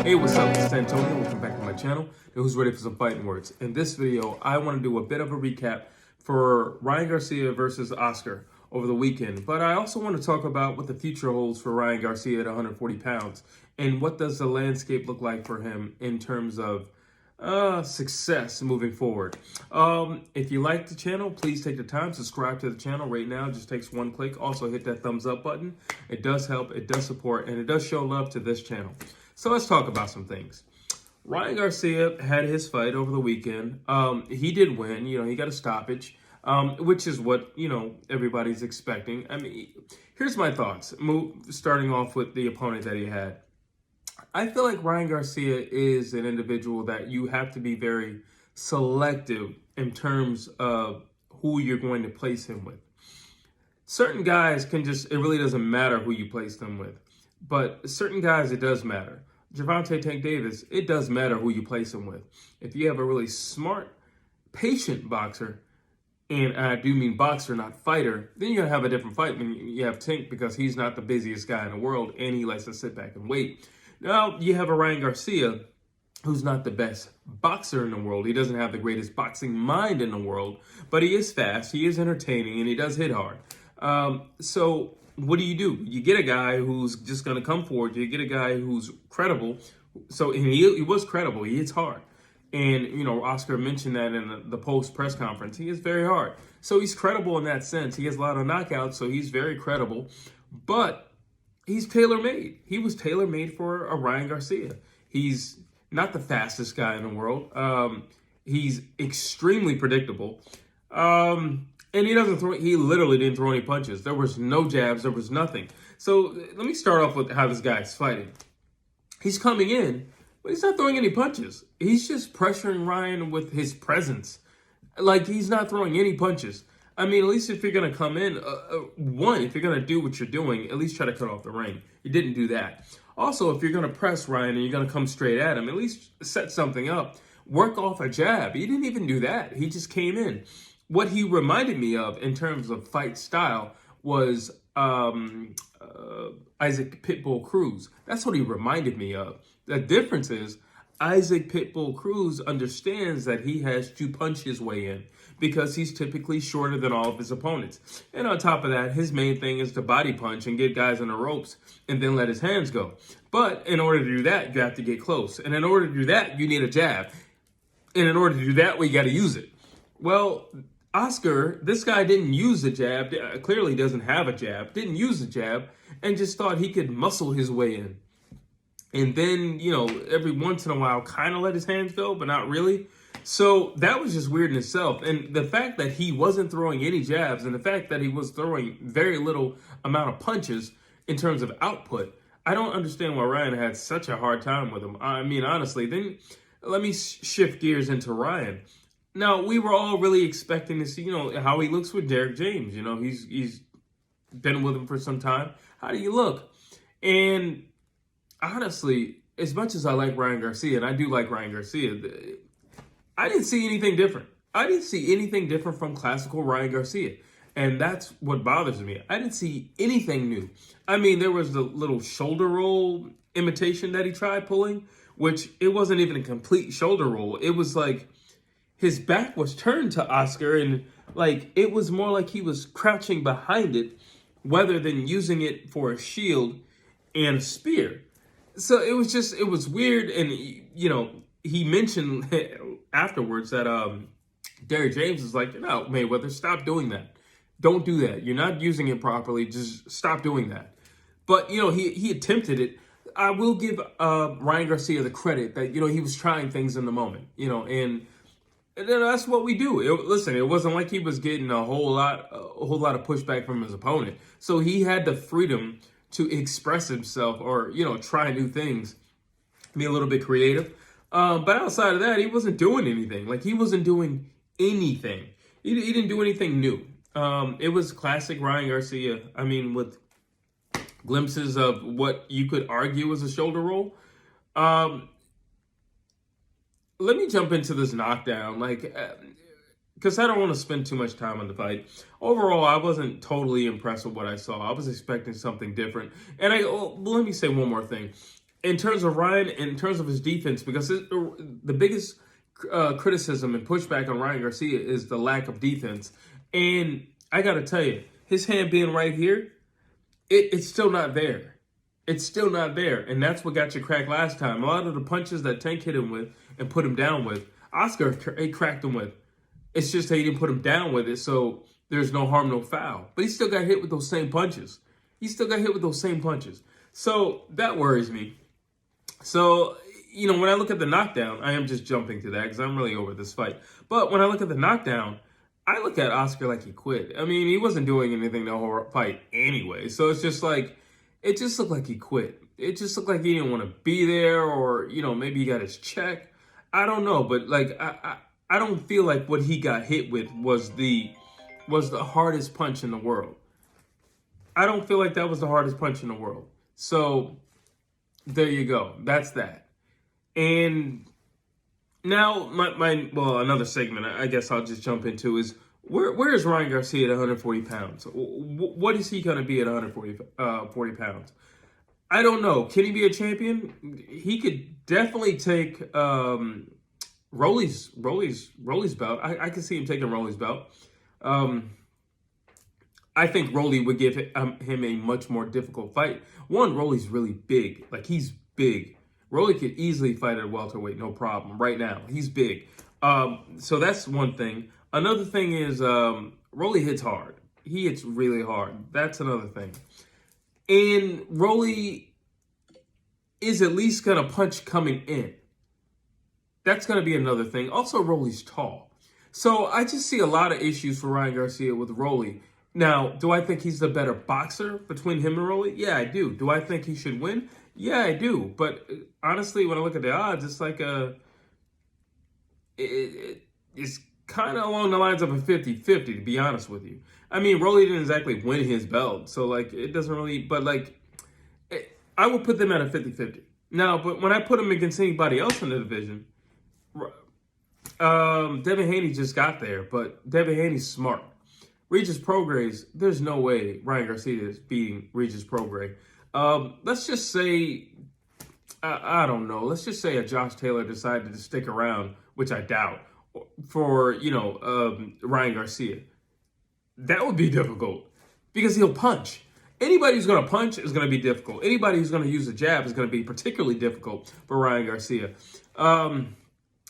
Hey, what's up? It's Antonio. Welcome back to my channel. Who's ready for some fighting words? In this video, I want to do a bit of a recap for Ryan Garcia versus Oscar over the weekend. But I also want to talk about what the future holds for Ryan Garcia at 140 pounds. And what does the landscape look like for him in terms of success moving forward. If you like the channel, please take the time, subscribe to the channel right now. It just takes one click. Also hit that thumbs up button. It does help, it does support, and it does show love to this channel. So let's talk about some things. Ryan Garcia had his fight over the weekend. He did win. He got a stoppage, which is what, everybody's expecting. I mean, here's my thoughts. Starting off with the opponent that he had. I feel like Ryan Garcia is an individual that you have to be very selective in terms of who you're going to place him with. Certain guys it really doesn't matter who you place them with. But certain guys, it does matter. Gervonta Tank Davis, it does matter who you place him with. If you have a really smart, patient boxer, and I do mean boxer, not fighter, then you're going to have a different fight when you have Tank, because he's not the busiest guy in the world, and he likes to sit back and wait. Now, you have a Ryan Garcia, who's not the best boxer in the world. He doesn't have the greatest boxing mind in the world, but he is fast, he is entertaining, and he does hit hard. So what do? You get a guy who's just going to come forward. You get a guy who's credible. And he was credible. He hits hard. And, Oscar mentioned that in the post press conference. He is very hard. So he's credible in that sense. He has a lot of knockouts, so he's very credible. But he's tailor-made. He was tailor-made for a Ryan Garcia. He's not the fastest guy in the world. He's extremely predictable. And he literally didn't throw any punches. There was no jabs. There was nothing. So let me start off with how this guy's fighting. He's coming in, but he's not throwing any punches. He's just pressuring Ryan with his presence. Like, he's not throwing any punches. I mean, at least if you're going to come in, if you're going to do what you're doing, at least try to cut off the ring. He didn't do that. Also, if you're going to press Ryan and you're going to come straight at him, at least set something up. Work off a jab. He didn't even do that. He just came in. What he reminded me of in terms of fight style was Isaac Pitbull Cruz. That's what he reminded me of. The difference is Isaac Pitbull Cruz understands that he has to punch his way in because he's typically shorter than all of his opponents. And on top of that, his main thing is to body punch and get guys in the ropes and then let his hands go. But in order to do that, you have to get close. And in order to do that, you need a jab. And in order to do that, you got to use it. Well, Oscar, this guy didn't use the jab, clearly doesn't have a jab, didn't use the jab, and just thought he could muscle his way in. And then, every once in a while, kind of let his hands go, but not really. So that was just weird in itself. And the fact that he wasn't throwing any jabs, and the fact that he was throwing very little amount of punches in terms of output, I don't understand why Ryan had such a hard time with him. I mean, honestly, then let me shift gears into Ryan. Now, we were all really expecting to see, how he looks with Derek James. He's been with him for some time. How do you look? And honestly, as much as I like Ryan Garcia, and I do like Ryan Garcia, I didn't see anything different. I didn't see anything different from classical Ryan Garcia. And that's what bothers me. I didn't see anything new. I mean, there was the little shoulder roll imitation that he tried pulling, which it wasn't even a complete shoulder roll. It was like his back was turned to Oscar, and it was more like he was crouching behind it rather than using it for a shield and a spear. So it was weird. And, he mentioned afterwards that Derek James is like, no, Mayweather, stop doing that. Don't do that. You're not using it properly. Just stop doing that. But, he attempted it. I will give Ryan Garcia the credit that, he was trying things in the moment, and then that's what we do. It wasn't like he was getting a whole lot of pushback from his opponent. So he had the freedom to express himself or, try new things, be a little bit creative. But outside of that, he wasn't doing anything. He wasn't doing anything. He didn't do anything new. It was classic Ryan Garcia. I mean, with glimpses of what you could argue was a shoulder roll. Let me jump into this knockdown, because I don't want to spend too much time on the fight. Overall, I wasn't totally impressed with what I saw. I was expecting something different. And let me say one more thing. in terms of Ryan, in terms of his defense, because the biggest criticism and pushback on Ryan Garcia is the lack of defense. And I got to tell you, his hand being right here, it's still not there. It's still not there. And that's what got you cracked last time. A lot of the punches that Tank hit him with and put him down with, Oscar, he cracked him with. It's just that he didn't put him down with it, so there's no harm, no foul. But he still got hit with those same punches. So that worries me. So, when I look at the knockdown, I am just jumping to that because I'm really over this fight. But when I look at the knockdown, I look at Oscar like he quit. I mean, he wasn't doing anything the whole fight anyway. So it's just like, it just looked like he quit. It just looked like he didn't want to be there, or, maybe he got his check. I don't know, but like, I don't feel like what he got hit with was the hardest punch in the world. I don't feel like that was the hardest punch in the world. So there you go. That's that. And now another segment I guess I'll just jump into is where is Ryan Garcia at 140 pounds? What is he going to be at 140 pounds? I don't know. Can he be a champion? He could definitely take Rolly's belt. I can see him taking Rolly's belt. I think Rolly would give him a much more difficult fight. One, Rolly's really big. Like, he's big. Rolly could easily fight at welterweight, no problem. Right now, he's big. So that's one thing. Another thing is Rolly hits hard. He hits really hard. That's another thing. And Rolly is at least going to punch coming in. That's going to be another thing. Also, Rolly's tall. So I just see a lot of issues for Ryan Garcia with Rolly. Now, do I think he's the better boxer between him and Rolly? Yeah, I do. Do I think he should win? Yeah, I do. But honestly, when I look at the odds, it's like it's kind of along the lines of a 50-50, to be honest with you. I mean, Rolly didn't exactly win his belt, so like it doesn't really, but like I would put them at a 50-50. Now, but when I put him against anybody else in the division, Devin Haney just got there, but Devin Haney's smart. Regis Programs, there's no way Ryan Garcia is beating Regis Programs. Let's just say, I don't know. Let's just say a Josh Taylor decided to stick around, which I doubt, for, Ryan Garcia. That would be difficult because he'll punch. Anybody who's going to punch is going to be difficult. Anybody who's going to use a jab is going to be particularly difficult for Ryan Garcia.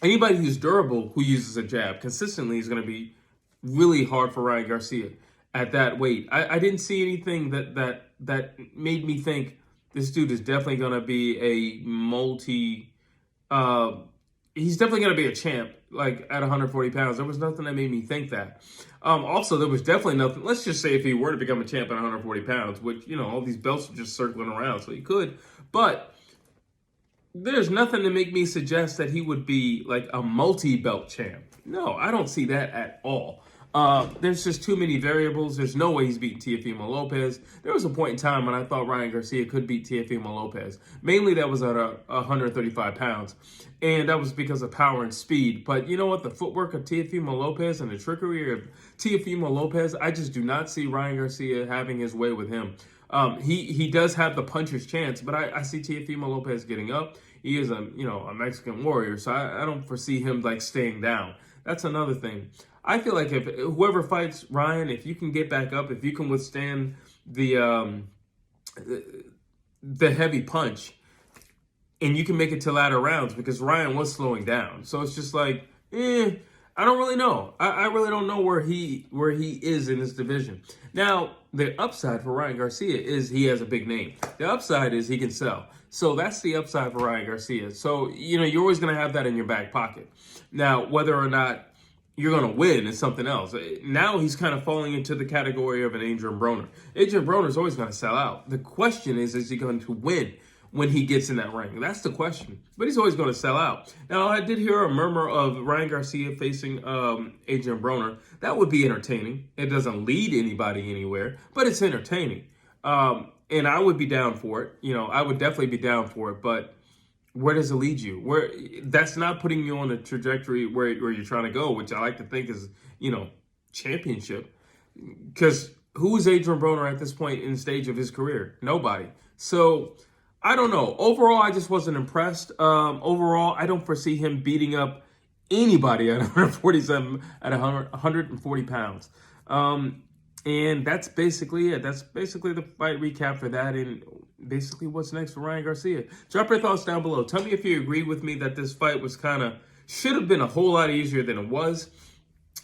Anybody who's durable who uses a jab consistently is going to be really hard for Ryan Garcia at that weight. I didn't see anything that made me think this dude is definitely going to be a he's definitely going to be a champ, like at 140 pounds. There was nothing that made me think that. Also, there was definitely nothing. Let's just say if he were to become a champ at 140 pounds, which, all these belts are just circling around, so he could. But there's nothing to make me suggest that he would be like a multi-belt champ. No, I don't see that at all. There's just too many variables. There's no way he's beating Teofimo Lopez. There was a point in time when I thought Ryan Garcia could beat Teofimo Lopez. Mainly that was at 135 pounds. And that was because of power and speed. But you know what? The footwork of Teofimo Lopez and the trickery of Teofimo Lopez, I just do not see Ryan Garcia having his way with him. He does have the puncher's chance, but I see Teofimo Lopez getting up. He is a Mexican warrior, so I don't foresee him like staying down. That's another thing. I feel like if whoever fights Ryan, if you can get back up, if you can withstand the heavy punch, and you can make it to latter rounds, because Ryan was slowing down. So it's just like, I don't really know. I really don't know where he is in this division. Now, the upside for Ryan Garcia is he has a big name. The upside is he can sell. So that's the upside for Ryan Garcia. So, you're always going to have that in your back pocket. Now, whether or not you're going to win is something else. Now he's kind of falling into the category of an Adrian Broner. Adrian Broner is always going to sell out. The question is he going to win when he gets in that ring? That's the question. But he's always going to sell out. Now, I did hear a murmur of Ryan Garcia facing Adrian Broner. That would be entertaining. It doesn't lead anybody anywhere, but it's entertaining. And I would be down for it. I would definitely be down for it, but where does it lead you? That's not putting you on a trajectory where you're trying to go, which I like to think is, championship. Because who is Adrian Broner at this point in the stage of his career? Nobody. So I don't know. Overall, I just wasn't impressed. Overall, I don't foresee him beating up anybody at 147 at 140 pounds. And that's basically it. That's basically the fight recap for that, and basically what's next for Ryan Garcia. Drop your thoughts down below. Tell me if you agree with me that this fight was should have been a whole lot easier than it was.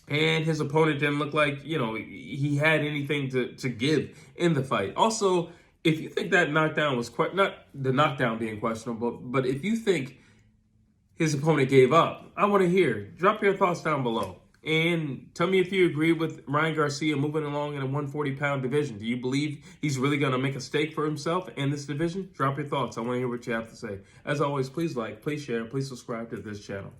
And his opponent didn't look like, he had anything to give in the fight. Also, if you think that knockdown was not the knockdown being questionable, but if you think his opponent gave up, I want to hear. Drop your thoughts down below. And tell me if you agree with Ryan Garcia moving along in a 140-pound division. Do you believe he's really going to make a stake for himself in this division? Drop your thoughts. I want to hear what you have to say. As always, please like, please share, please subscribe to this channel.